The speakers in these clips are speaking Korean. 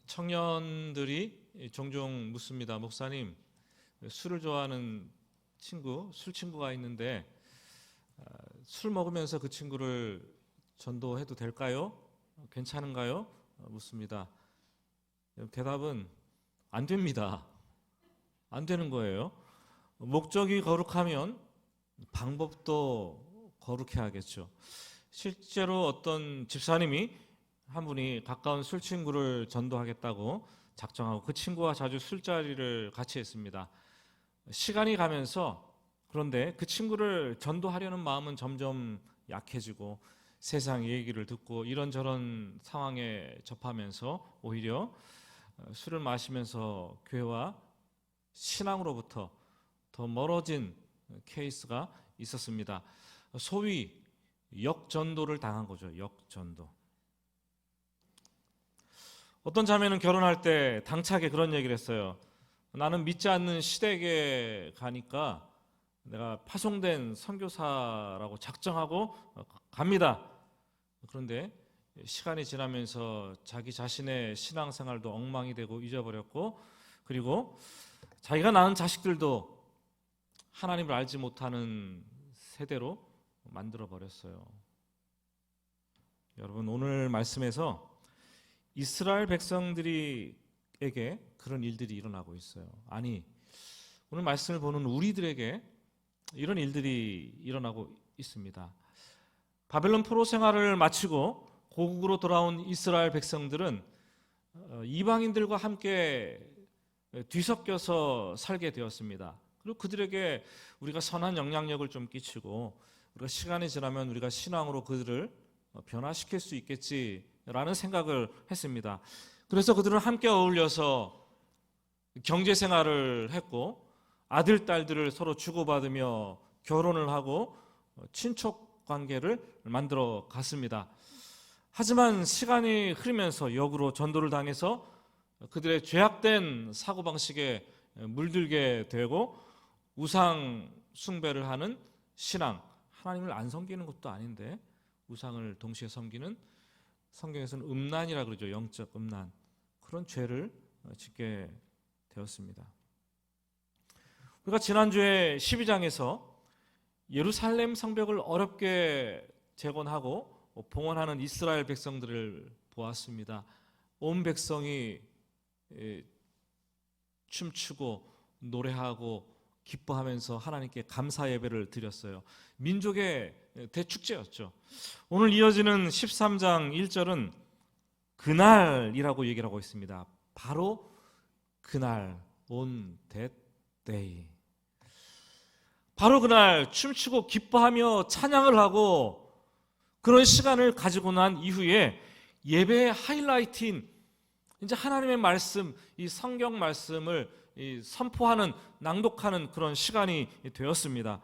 청년들이 종종 묻습니다. 목사님, 술을 좋아하는 술 친구가 있는데 술 먹으면서 그 친구를 전도해도 될까요? 괜찮은가요? 묻습니다. 대답은 안 됩니다. 안 되는 거예요. 목적이 거룩하면 방법도 거룩해야겠죠. 실제로 어떤 집사님이 한 분이 가까운 술 친구를 전도하겠다고 작정하고 그 친구와 자주 술자리를 같이 했습니다. 시간이 가면서 그런데 그 친구를 전도하려는 마음은 점점 약해지고 세상 얘기를 듣고 이런저런 상황에 접하면서 오히려 술을 마시면서 교회와 신앙으로부터 더 멀어진 케이스가 있었습니다. 소위 역전도를 당한 거죠. 역전도. 어떤 자매는 결혼할 때 당차게 그런 얘기를 했어요. 나는 믿지 않는 시댁에 가니까 내가 파송된 선교사라고 작정하고 갑니다. 그런데 시간이 지나면서 자기 자신의 신앙생활도 엉망이 되고 잊어버렸고, 그리고 자기가 낳은 자식들도 하나님을 알지 못하는 세대로 만들어버렸어요. 여러분, 오늘 말씀에서 이스라엘 백성들에게 그런 일들이 일어나고 있어요. 아니, 오늘 말씀을 보는 우리들에게 이런 일들이 일어나고 있습니다. 바벨론 포로 생활을 마치고 고국으로 돌아온 이스라엘 백성들은 이방인들과 함께 뒤섞여서 살게 되었습니다. 그리고 그들에게 우리가 선한 영향력을 좀 끼치고 우리가 시간이 지나면 우리가 신앙으로 그들을 변화시킬 수 있겠지라는 생각을 했습니다. 그래서 그들은 함께 어울려서 경제생활을 했고 아들, 딸들을 서로 주고받으며 결혼을 하고 친척 관계를 만들어 갔습니다. 하지만 시간이 흐르면서 역으로 전도를 당해서 그들의 죄악된 사고방식에 물들게 되고 우상 숭배를 하는 신앙, 하나님을 안 섬기는 것도 아닌데 우상을 동시에 섬기는, 성경에서는 음란이라 그러죠. 영적 음란. 그런 죄를 짓게 되었습니다. 우리가 지난주에 12장에서 예루살렘 성벽을 어렵게 재건하고 봉헌하는 이스라엘 백성들을 보았습니다. 온 백성이 춤추고 노래하고 기뻐하면서 하나님께 감사 예배를 드렸어요. 민족의 대축제였죠. 오늘 이어지는 13장 1절은 그날이라고 얘기를 하고 있습니다. 바로 그날, on that day. 바로 그날 춤추고 기뻐하며 찬양을 하고 그런 시간을 가지고 난 이후에 예배의 하이라이트인 이제 하나님의 말씀, 이 성경 말씀을 선포하는, 낭독하는 그런 시간이 되었습니다.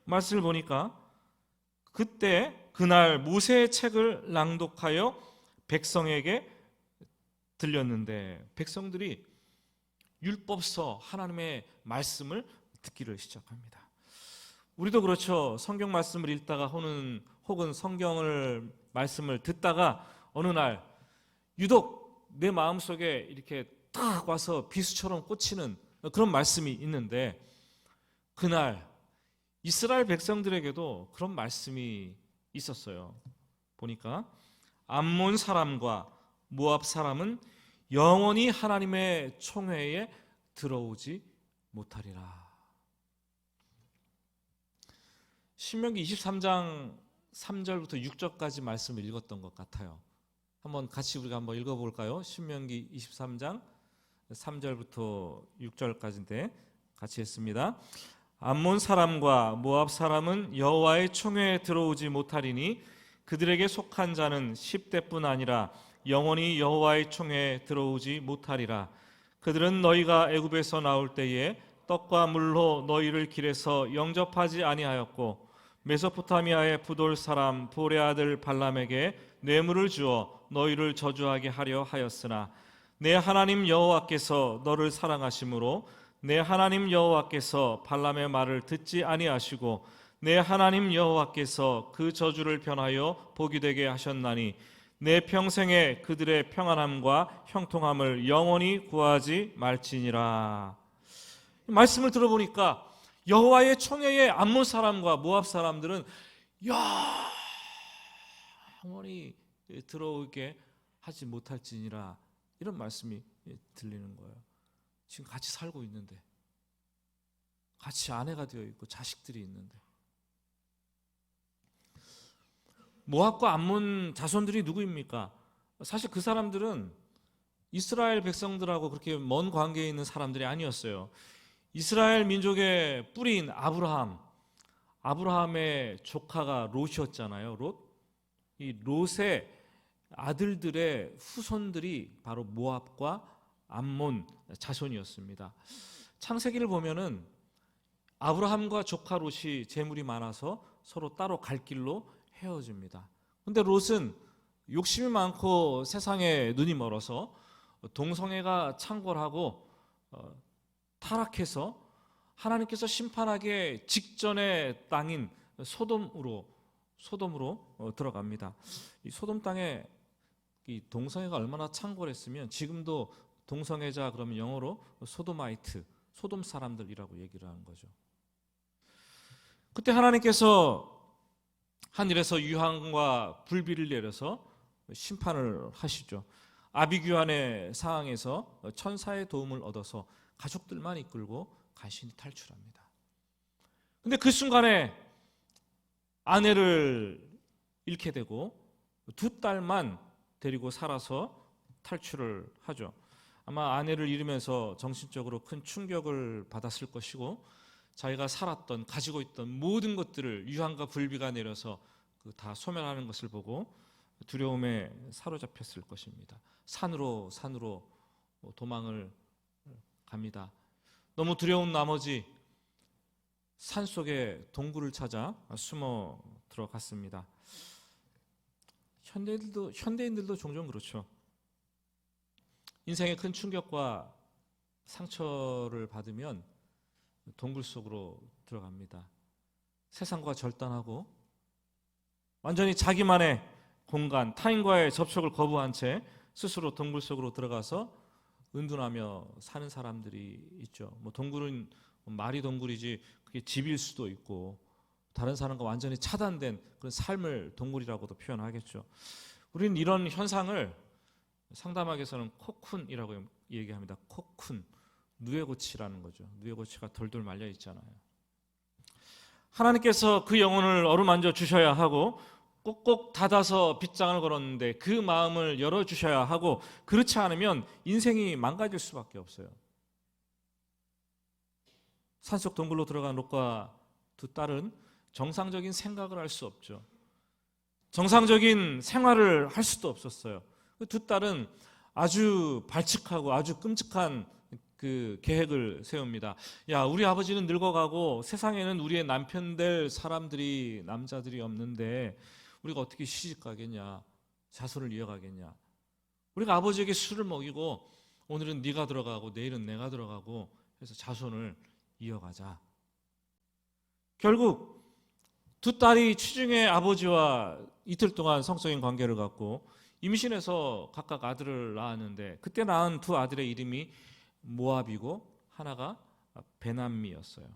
말씀을 보니까 그때 그날 모세의 책을 낭독하여 백성에게 들렸는데 백성들이 율법서 하나님의 말씀을 듣기를 시작합니다. 우리도 그렇죠. 성경 말씀을 읽다가 혹은 성경을 말씀을 듣다가 어느 날 유독 내 마음속에 이렇게 딱 와서 비수처럼 꽂히는 그런 말씀이 있는데 그날 이스라엘 백성들에게도 그런 말씀이 있었어요. 보니까 암몬 사람과 모압 사람은 영원히 하나님의 총회에 들어오지 못하리라. 신명기 23장 3절부터 6절까지 말씀을 읽었던 것 같아요. 한번 같이 우리가 한번 읽어볼까요? 신명기 23장 3절부터 6절까지인데 같이 했습니다. 암몬 사람과 모압 사람은 여호와의 총회에 들어오지 못하리니 그들에게 속한 자는 10대뿐 아니라 영원히 여호와의 총회에 들어오지 못하리라. 그들은 너희가 애굽에서 나올 때에 떡과 물로 너희를 길에서 영접하지 아니하였고 메소포타미아의 부돌 사람 볼의 아들 발람에게 뇌물을 주어 너희를 저주하게 하려 하였으나 내 하나님 여호와께서 너를 사랑하심으로 내 하나님 여호와께서 발람의 말을 듣지 아니하시고 내 하나님 여호와께서 그 저주를 변하여 복이 되게 하셨나니 내 평생에 그들의 평안함과 형통함을 영원히 구하지 말지니라. 말씀을 들어보니까 여호와의 총회에 암몬 사람과 모압 사람들은 영원히 들어오게 하지 못할지니라, 이런 말씀이 들리는 거예요. 지금 같이 살고 있는데, 같이 아내가 되어 있고 자식들이 있는데. 모압과 암몬 자손들이 누구입니까? 사실 그 사람들은 이스라엘 백성들하고 그렇게 먼 관계에 있는 사람들이 아니었어요. 이스라엘 민족의 뿌리인 아브라함의 조카가 롯이었잖아요. 이 롯의 아들들의 후손들이 바로 모압과 암몬 자손이었습니다. 창세기를 보면은 아브라함과 조카 롯이 재물이 많아서 서로 따로 갈 길로 헤어집니다. 근데 롯은 욕심이 많고 세상에 눈이 멀어서 동성애가 창궐하고 타락해서 하나님께서 심판하기 직전의 땅인 소돔으로 들어갑니다. 이 소돔 땅에 이 동성애가 얼마나 창궐했으면 지금도 동성애자 그러면 영어로 소도마이트, 소돔 사람들이라고 얘기를 하는 거죠. 그때 하나님께서 하늘에서 유황과 불비를 내려서 심판을 하시죠. 아비규환의 상황에서 천사의 도움을 얻어서 가족들만 이끌고 간신히 탈출합니다. 근데 그 순간에 아내를 잃게 되고 두 딸만 데리고 살아서 탈출을 하죠. 아마 아내를 잃으면서 정신적으로 큰 충격을 받았을 것이고, 자기가 살았던, 가지고 있던 모든 것들을 유황과 불비가 내려서 다 소멸하는 것을 보고 두려움에 사로잡혔을 것입니다. 산으로 도망을 갑니다. 너무 두려운 나머지 산속에 동굴을 찾아 숨어 들어갔습니다. 현대인들도 종종 그렇죠. 인생의 큰 충격과 상처를 받으면 동굴 속으로 들어갑니다. 세상과 절단하고 완전히 자기만의 공간, 타인과의 접촉을 거부한 채 스스로 동굴 속으로 들어가서 은둔하며 사는 사람들이 있죠. 동굴은 말이 동굴이지 그게 집일 수도 있고 다른 사람과 완전히 차단된 그런 삶을 동굴이라고도 표현하겠죠. 우리는 이런 현상을 상담학에서는 코쿤이라고 얘기합니다. 코쿤, 누에고치라는 거죠. 누에고치가 돌돌 말려 있잖아요. 하나님께서 그 영혼을 어루만져 주셔야 하고 꼭꼭 닫아서 빗장을 걸었는데 그 마음을 열어주셔야 하고, 그렇지 않으면 인생이 망가질 수밖에 없어요. 산속 동굴로 들어간 롯과 두 딸은 정상적인 생각을 할 수 없죠. 정상적인 생활을 할 수도 없었어요. 두 딸은 아주 발칙하고 아주 끔찍한 그 계획을 세웁니다. 야, 우리 아버지는 늙어가고 세상에는 우리의 남편 될 남자들이 없는데 우리가 어떻게 시집 가겠냐, 자손을 이어가겠냐. 우리가 아버지에게 술을 먹이고 오늘은 네가 들어가고 내일은 내가 들어가고 해서 자손을 이어가자. 결국 두 딸이 취중의 아버지와 이틀 동안 성적인 관계를 갖고 임신해서 각각 아들을 낳았는데, 그때 낳은 두 아들의 이름이 모압이고 하나가 베남미였어요.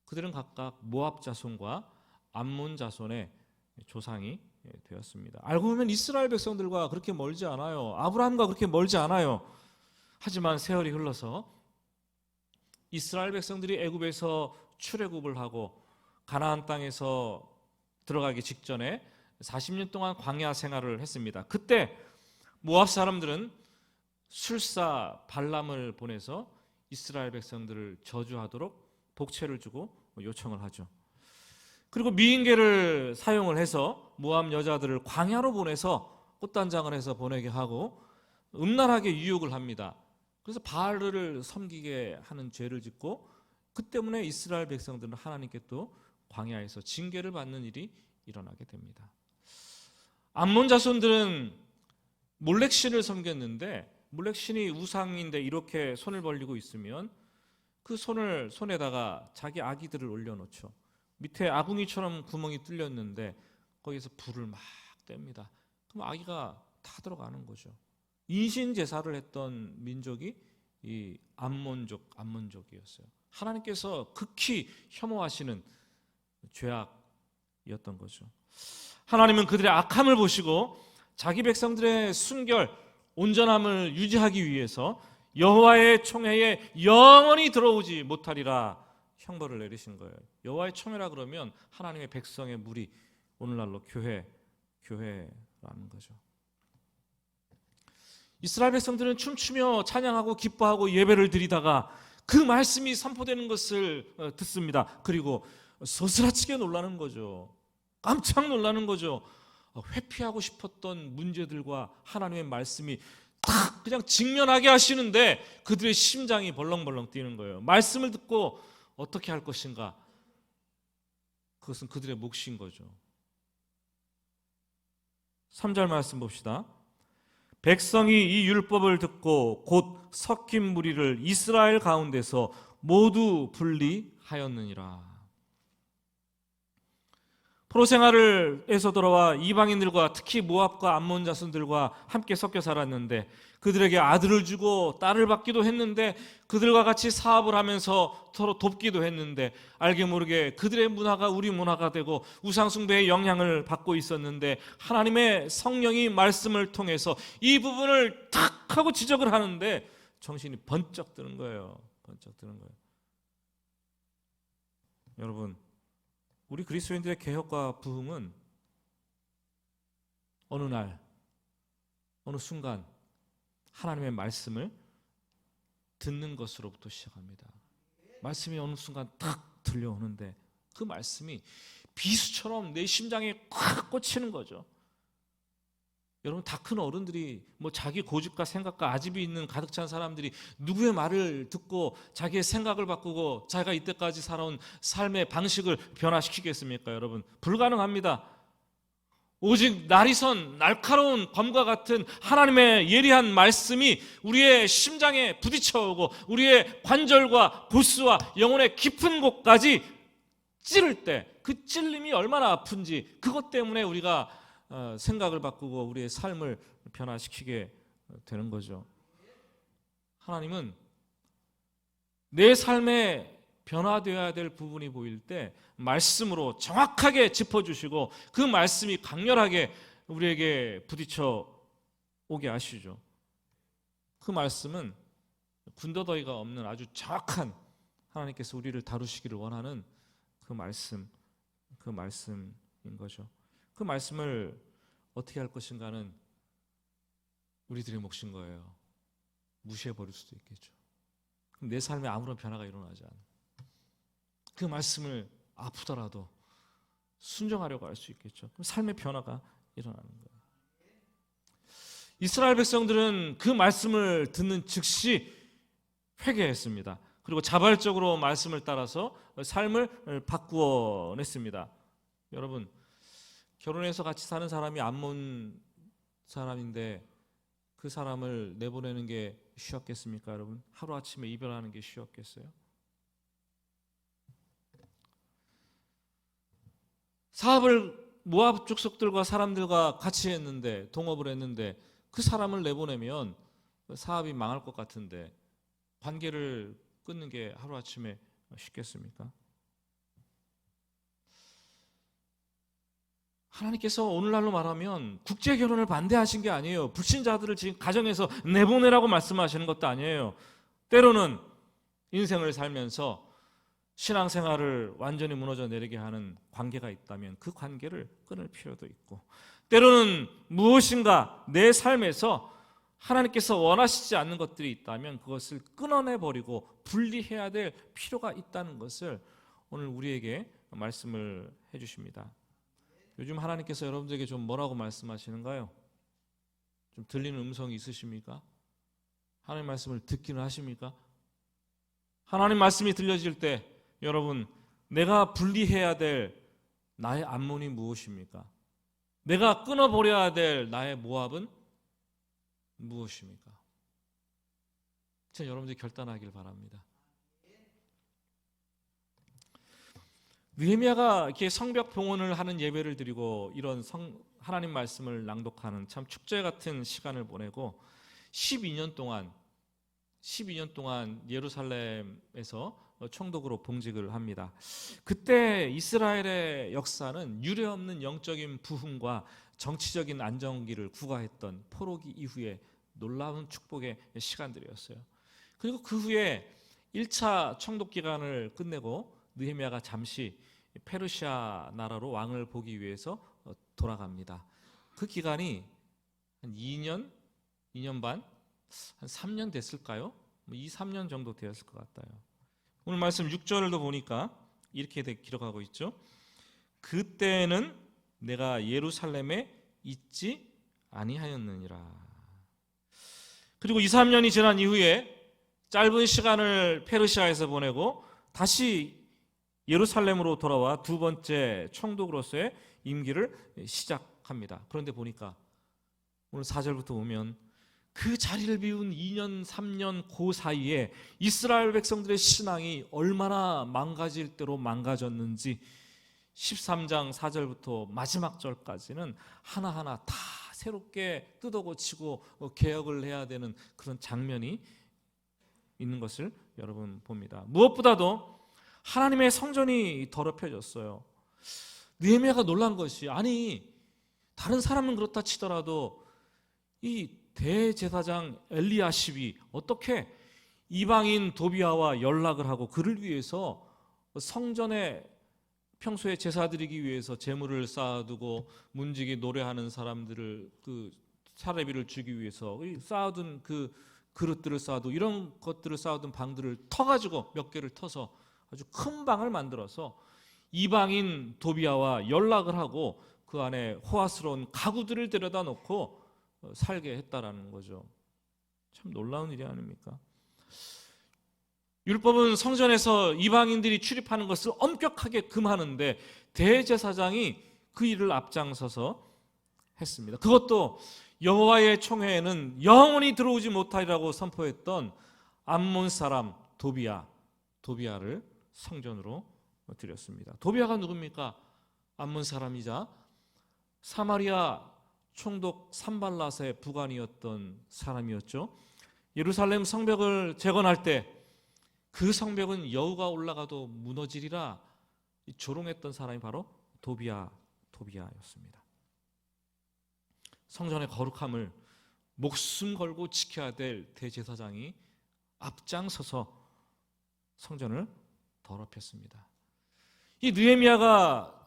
그들은 각각 모압 자손과 암몬 자손의 조상이 되었습니다. 알고 보면 이스라엘 백성들과 그렇게 멀지 않아요. 아브라함과 그렇게 멀지 않아요. 하지만 세월이 흘러서 이스라엘 백성들이 애굽에서 출애굽을 하고 가나안 땅에서 들어가기 직전에 40년 동안 광야 생활을 했습니다. 그때 모압 사람들은 술사 발람을 보내서 이스라엘 백성들을 저주하도록 복채를 주고 요청을 하죠. 그리고 미인계를 사용을 해서 모압 여자들을 광야로 보내서 꽃단장을 해서 보내게 하고 음란하게 유혹을 합니다. 그래서 바알을 섬기게 하는 죄를 짓고, 그 때문에 이스라엘 백성들은 하나님께 또 광야에서 징계를 받는 일이 일어나게 됩니다. 암몬 자손들은 몰렉신을 섬겼는데, 몰렉신이 우상인데 이렇게 손을 벌리고 있으면 그 손에다가 자기 아기들을 올려놓죠. 밑에 아궁이처럼 구멍이 뚫렸는데 거기서 불을 막 뗍니다. 그럼 아기가 다 들어가는 거죠. 인신 제사를 했던 민족이 이 암몬족이었어요. 하나님께서 극히 혐오하시는 죄악이었던 거죠. 하나님은 그들의 악함을 보시고 자기 백성들의 순결, 온전함을 유지하기 위해서 여호와의 총회에 영원히 들어오지 못하리라 형벌을 내리신 거예요. 여호와의 총회라 그러면 하나님의 백성의 무리, 오늘날로 교회라는 거죠. 이스라엘 백성들은 춤추며 찬양하고 기뻐하고 예배를 드리다가 그 말씀이 선포되는 것을 듣습니다. 그리고 소스라치게 놀라는 거죠. 깜짝 놀라는 거죠. 회피하고 싶었던 문제들과 하나님의 말씀이 딱 그냥 직면하게 하시는데 그들의 심장이 벌렁벌렁 뛰는 거예요. 말씀을 듣고 어떻게 할 것인가? 그것은 그들의 몫인 거죠. 3절 말씀 봅시다. 백성이 이 율법을 듣고 곧 섞인 무리를 이스라엘 가운데서 모두 분리하였느니라. 포로 생활에서 돌아와 이방인들과 특히 모압과 암몬 자손들과 함께 섞여 살았는데 그들에게 아들을 주고 딸을 받기도 했는데 그들과 같이 사업을 하면서 서로 돕기도 했는데 알게 모르게 그들의 문화가 우리 문화가 되고 우상 숭배의 영향을 받고 있었는데 하나님의 성령이 말씀을 통해서 이 부분을 탁 하고 지적을 하는데 정신이 번쩍 드는 거예요. 번쩍 드는 거예요. 여러분, 우리 그리스도인들의 개혁과 부흥은 어느 날, 어느 순간 하나님의 말씀을 듣는 것으로부터 시작합니다. 말씀이 어느 순간 딱 들려오는데 그 말씀이 비수처럼 내 심장에 콱 꽂히는 거죠. 여러분, 다 큰 어른들이 자기 고집과 생각과 아집이 있는 가득 찬 사람들이 누구의 말을 듣고 자기의 생각을 바꾸고 자기가 이때까지 살아온 삶의 방식을 변화시키겠습니까? 여러분, 불가능합니다. 오직 날카로운 검과 같은 하나님의 예리한 말씀이 우리의 심장에 부딪혀오고 우리의 관절과 고스와 영혼의 깊은 곳까지 찌를 때 그 찔림이 얼마나 아픈지 그것 때문에 우리가 생각을 바꾸고 우리의 삶을 변화시키게 되는 거죠. 하나님은 내 삶에 변화되어야 될 부분이 보일 때 말씀으로 정확하게 짚어주시고 그 말씀이 강렬하게 우리에게 부딪혀 오게 하시죠. 그 말씀은 군더더기가 없는 아주 정확한 하나님께서 우리를 다루시기를 원하는 그 말씀인 거죠. 그 말씀을 어떻게 할 것인가는 우리들의 몫인 거예요. 무시해버릴 수도 있겠죠. 그럼 내 삶에 아무런 변화가 일어나지 않아요. 그 말씀을 아프더라도 순종하려고 할 수 있겠죠. 그럼 삶의 변화가 일어나는 거예요. 이스라엘 백성들은 그 말씀을 듣는 즉시 회개했습니다. 그리고 자발적으로 말씀을 따라서 삶을 바꾸어 냈습니다. 여러분, 결혼해서 같이 사는 사람이 암몬 사람인데 그 사람을 내보내는 게 쉬웠겠습니까, 여러분? 하루아침에 이별하는 게 쉬웠겠어요? 사업을 모압 족속들과 사람들과 같이 했는데, 동업을 했는데 그 사람을 내보내면 사업이 망할 것 같은데 관계를 끊는 게 하루아침에 쉽겠습니까? 하나님께서 오늘날로 말하면 국제 결혼을 반대하신 게 아니에요. 불신자들을 지금 가정에서 내보내라고 말씀하시는 것도 아니에요. 때로는 인생을 살면서 신앙생활을 완전히 무너져 내리게 하는 관계가 있다면 그 관계를 끊을 필요도 있고, 때로는 무엇인가 내 삶에서 하나님께서 원하시지 않는 것들이 있다면 그것을 끊어내버리고 분리해야 될 필요가 있다는 것을 오늘 우리에게 말씀을 해주십니다. 요즘 하나님께서 여러분들에게 좀 뭐라고 말씀하시는가요? 좀 들리는 음성이 있으십니까? 하나님 말씀을 듣기는 하십니까? 하나님 말씀이 들려질 때 여러분, 내가 분리해야 될 나의 암몬이 무엇입니까? 내가 끊어버려야 될 나의 모압은 무엇입니까? 여러분들이 결단하길 바랍니다. 느헤미야가 이렇게 성벽 봉헌을 하는 예배를 드리고 이런 하나님 말씀을 낭독하는 참 축제 같은 시간을 보내고 12년 동안 예루살렘에서 총독으로 봉직을 합니다. 그때 이스라엘의 역사는 유례없는 영적인 부흥과 정치적인 안정기를 구가했던 포로기 이후에 놀라운 축복의 시간들이었어요. 그리고 그 후에 1차 총독 기간을 끝내고 느헤미야가 잠시 페르시아 나라로 왕을 보기 위해서 돌아갑니다. 그 기간이 한 2년 반, 한 3년 됐을까요? 2, 3년 정도 되었을 것 같아요. 오늘 말씀 6절도 보니까 이렇게 기록하고 있죠. 그때는 내가 예루살렘에 있지 아니하였느니라. 그리고 2, 3년이 지난 이후에 짧은 시간을 페르시아에서 보내고 다시 예루살렘으로 돌아와 두 번째 총독으로서의 임기를 시작합니다. 그런데 보니까 오늘 4절부터 보면 그 자리를 비운 2년, 3년 그 사이에 이스라엘 백성들의 신앙이 얼마나 망가질 대로 망가졌는지 13장 4절부터 마지막 절까지는 하나하나 다 새롭게 뜯어고치고 개혁을 해야 되는 그런 장면이 있는 것을 여러분 봅니다. 무엇보다도 하나님의 성전이 더럽혀졌어요. 느헤미야가 놀란 것이, 아니 다른 사람은 그렇다 치더라도 이 대제사장 엘리야십이 어떻게 이방인 도비아와 연락을 하고 그를 위해서 성전에 평소에 제사 드리기 위해서 제물을 쌓아두고 문지기 노래하는 사람들을 그 사례비를 주기 위해서 쌓아둔 그 그릇들을 쌓아두고 이런 것들을 쌓아둔 방들을 터가지고 몇 개를 터서 아주 큰 방을 만들어서 이방인 도비아와 연락을 하고 그 안에 호화스러운 가구들을 데려다 놓고 살게 했다라는 거죠. 참 놀라운 일이 아닙니까? 율법은 성전에서 이방인들이 출입하는 것을 엄격하게 금하는데 대제사장이 그 일을 앞장서서 했습니다. 그것도 여호와의 총회에는 영원히 들어오지 못하리라고 선포했던 암몬 사람 도비아를 성전으로 드렸습니다. 도비아가 누굽니까? 암몬 사람이자 사마리아 총독 산발랏의 부관이었던 사람이었죠. 예루살렘 성벽을 재건할 때 그 성벽은 여우가 올라가도 무너지리라 조롱했던 사람이 바로 도비아였습니다. 성전의 거룩함을 목숨 걸고 지켜야 될 대제사장이 앞장서서 성전을 더럽혔습니다. 이 느헤미야가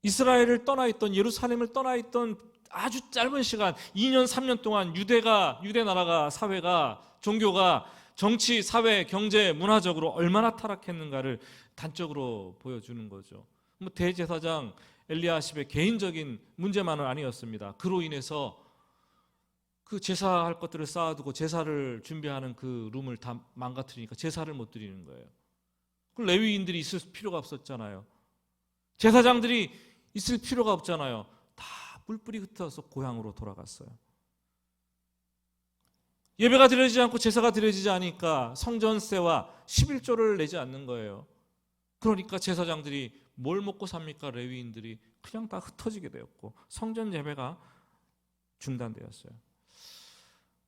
이스라엘을 떠나 있던, 예루살렘을 떠나 있던 아주 짧은 시간 2년 3년 동안 유대 나라가, 사회가, 종교가 정치, 사회, 경제, 문화적으로 얼마나 타락했는가를 단적으로 보여주는 거죠. 대제사장 엘리야십의 개인적인 문제만은 아니었습니다. 그로 인해서 그 제사할 것들을 쌓아두고 제사를 준비하는 그 룸을 다 망가뜨리니까 제사를 못 드리는 거예요. 그 레위인들이 있을 필요가 없었잖아요. 제사장들이 있을 필요가 없잖아요. 다 뿔뿔이 흩어서 고향으로 돌아갔어요. 예배가 드려지지 않고 제사가 드려지지 않으니까 성전세와 11조를 내지 않는 거예요. 그러니까 제사장들이 뭘 먹고 삽니까? 레위인들이 그냥 다 흩어지게 되었고 성전 예배가 중단되었어요.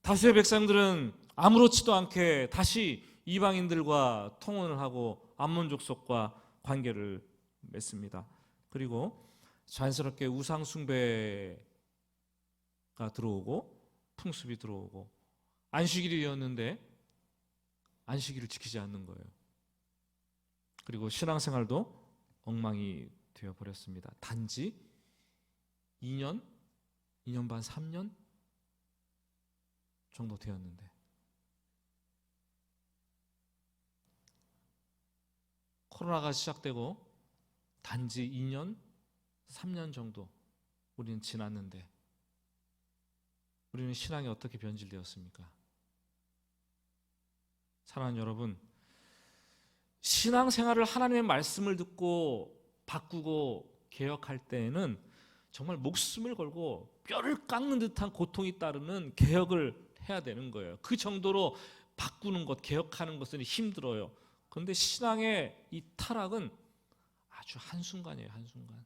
다수의 백성들은 아무렇지도 않게 다시 이방인들과 통혼을 하고 암몬 족속과 관계를 맺습니다. 그리고 자연스럽게 우상 숭배가 들어오고 풍습이 들어오고 안식일이었는데 안식일을 지키지 않는 거예요. 그리고 신앙생활도 엉망이 되어버렸습니다. 단지 2년 반, 3년 정도 되었는데 코로나가 시작되고 단지 2년, 3년 정도 우리는 지났는데 우리는 신앙이 어떻게 변질되었습니까? 사랑하는 여러분, 신앙생활을 하나님의 말씀을 듣고 바꾸고 개혁할 때에는 정말 목숨을 걸고 뼈를 깎는 듯한 고통이 따르는 개혁을 해야 되는 거예요. 그 정도로 바꾸는 것, 개혁하는 것은 힘들어요. 그런데 신앙의 이 타락은 아주 한순간이에요. 한순간.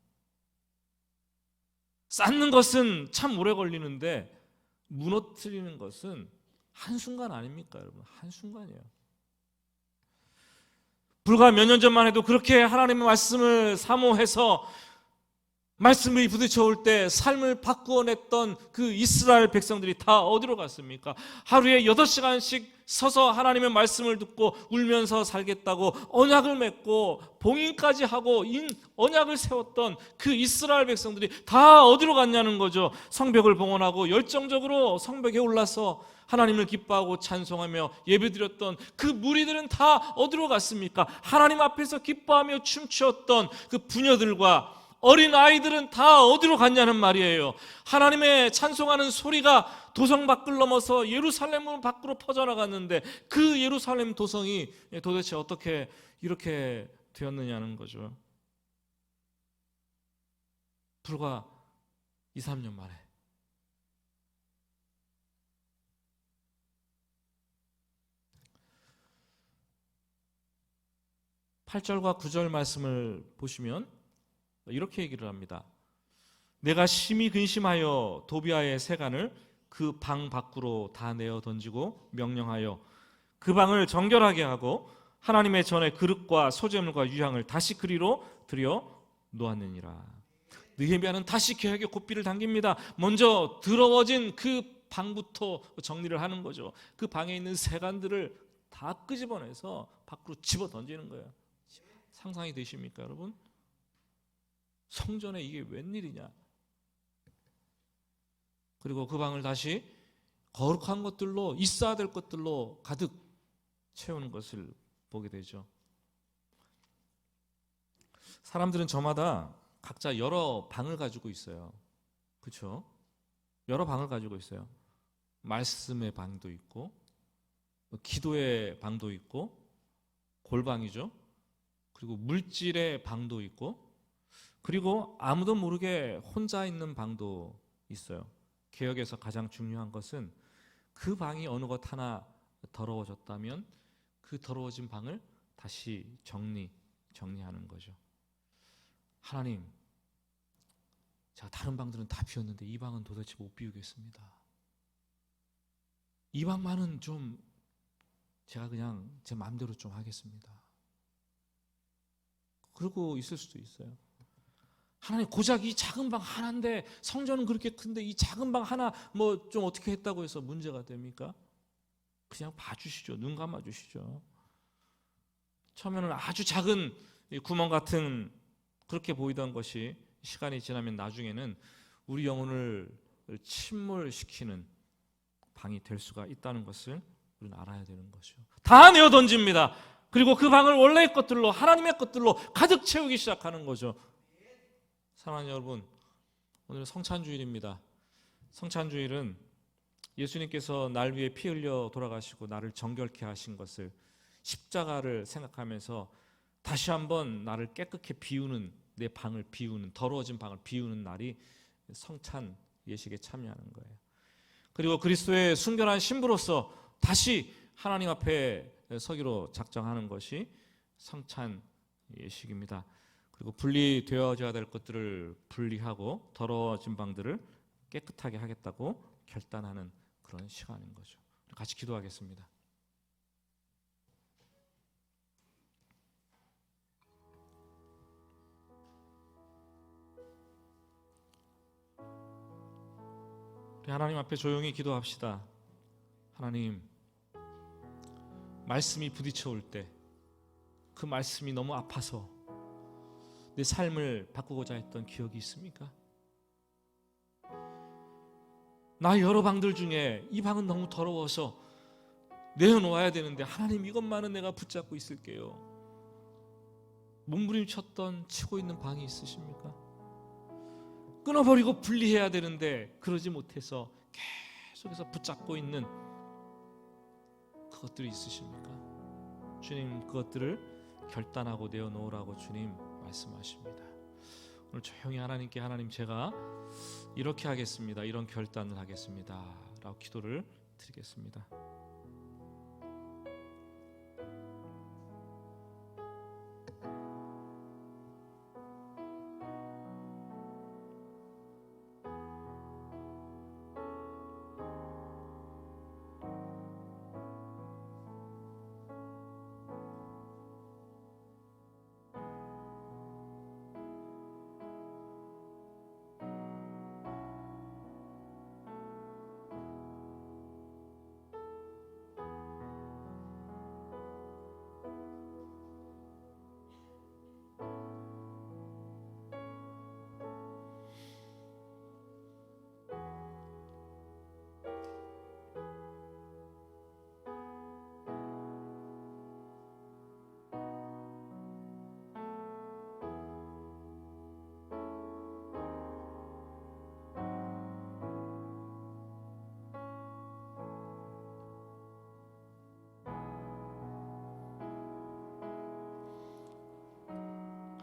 쌓는 것은 참 오래 걸리는데 무너뜨리는 것은 한순간 아닙니까, 여러분? 한순간이에요. 불과 몇 년 전만 해도 그렇게 하나님의 말씀을 사모해서 말씀이 부딪혀올 때 삶을 바꾸어냈던 그 이스라엘 백성들이 다 어디로 갔습니까? 하루에 8시간씩 서서 하나님의 말씀을 듣고 울면서 살겠다고 언약을 맺고 봉인까지 하고 언약을 세웠던 그 이스라엘 백성들이 다 어디로 갔냐는 거죠. 성벽을 봉헌하고 열정적으로 성벽에 올라서 하나님을 기뻐하고 찬송하며 예배드렸던 그 무리들은 다 어디로 갔습니까? 하나님 앞에서 기뻐하며 춤추었던 그 부녀들과 어린 아이들은 다 어디로 갔냐는 말이에요. 하나님의 찬송하는 소리가 도성 밖을 넘어서 예루살렘 밖으로 퍼져나갔는데 그 예루살렘 도성이 도대체 어떻게 이렇게 되었느냐는 거죠. 불과 2, 3년 만에. (8절과 9절) 말씀을 보시면 이렇게 얘기를 합니다. 내가 심히 근심하여 도비아의 세간을 그 방 밖으로 다 내어 던지고 명령하여 그 방을 정결하게 하고 하나님의 전에 그릇과 소재물과 유향을 다시 그리로 들여 놓았느니라. 느헤미야는 다시 계획의 고삐를 당깁니다. 먼저 더러워진 그 방부터 정리를 하는 거죠. 그 방에 있는 세간들을 다 끄집어내서 밖으로 집어 던지는 거예요. 상상이 되십니까, 여러분? 성전에 이게 웬일이냐? 그리고 그 방을 다시 거룩한 것들로, 있어야 될 것들로 가득 채우는 것을 보게 되죠. 사람들은 저마다 각자 여러 방을 가지고 있어요. 그렇죠? 여러 방을 가지고 있어요. 말씀의 방도 있고, 기도의 방도 있고, 골방이죠. 그리고 물질의 방도 있고, 그리고 아무도 모르게 혼자 있는 방도 있어요. 개혁에서 가장 중요한 것은 그 방이 어느 것 하나 더러워졌다면 그 더러워진 방을 다시 정리하는 거죠. 하나님, 제가 다른 방들은 다 비웠는데 이 방은 도대체 못 비우겠습니다. 이 방만은 좀 제가 그냥 제 마음대로 좀 하겠습니다. 그러고 있을 수도 있어요. 하나님, 고작 이 작은 방 하나인데 성전은 그렇게 큰데 이 작은 방 하나 뭐 좀 어떻게 했다고 해서 문제가 됩니까? 그냥 봐주시죠. 눈 감아주시죠. 처음에는 아주 작은 구멍 같은 그렇게 보이던 것이 시간이 지나면 나중에는 우리 영혼을 침몰시키는 방이 될 수가 있다는 것을 우리는 알아야 되는 거죠. 다 내어 던집니다. 그리고 그 방을 원래의 것들로, 하나님의 것들로 가득 채우기 시작하는 거죠. 사랑하는 여러분, 오늘은 성찬주일입니다. 성찬주일은 예수님께서 날 위해 피 흘려 돌아가시고 나를 정결케 하신 것을, 십자가를 생각하면서 다시 한번 나를 깨끗게 비우는, 내 방을 비우는, 더러워진 방을 비우는 날이 성찬 예식에 참여하는 거예요. 그리고 그리스도의 순결한 신부로서 다시 하나님 앞에 서기로 작정하는 것이 성찬 예식입니다. 그리고 분리되어져야 될 것들을 분리하고 더러워진 방들을 깨끗하게 하겠다고 결단하는 그런 시간인 거죠. 같이 기도하겠습니다. 우리 하나님 앞에 조용히 기도합시다. 하나님, 말씀이 부딪혀 올 때 그 말씀이 너무 아파서 내 삶을 바꾸고자 했던 기억이 있습니까? 나 여러 방들 중에 이 방은 너무 더러워서 내어놓아야 되는데 하나님, 이것만은 내가 붙잡고 있을게요. 몸부림쳤던 치고 있는 방이 있으십니까? 끊어버리고 분리해야 되는데 그러지 못해서 계속해서 붙잡고 있는 그것들이 있으십니까? 주님, 그것들을 결단하고 내어놓으라고 주님 말씀하십니다. 오늘 조용히 하나님께, 하나님, 제가 이렇게 하겠습니다, 이런 결단을 하겠습니다 라고 기도를 드리겠습니다.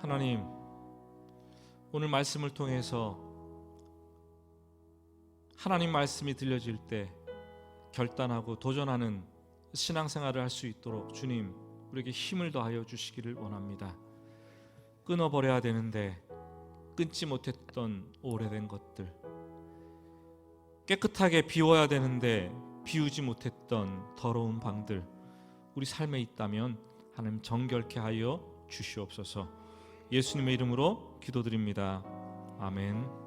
하나님, 오늘 말씀을 통해서 하나님 말씀이 들려질 때 결단하고 도전하는 신앙생활을 할 수 있도록 주님 우리에게 힘을 더하여 주시기를 원합니다. 끊어버려야 되는데 끊지 못했던 오래된 것들, 깨끗하게 비워야 되는데 비우지 못했던 더러운 방들 우리 삶에 있다면 하나님 정결케 하여 주시옵소서. 예수님의 이름으로 기도드립니다. 아멘.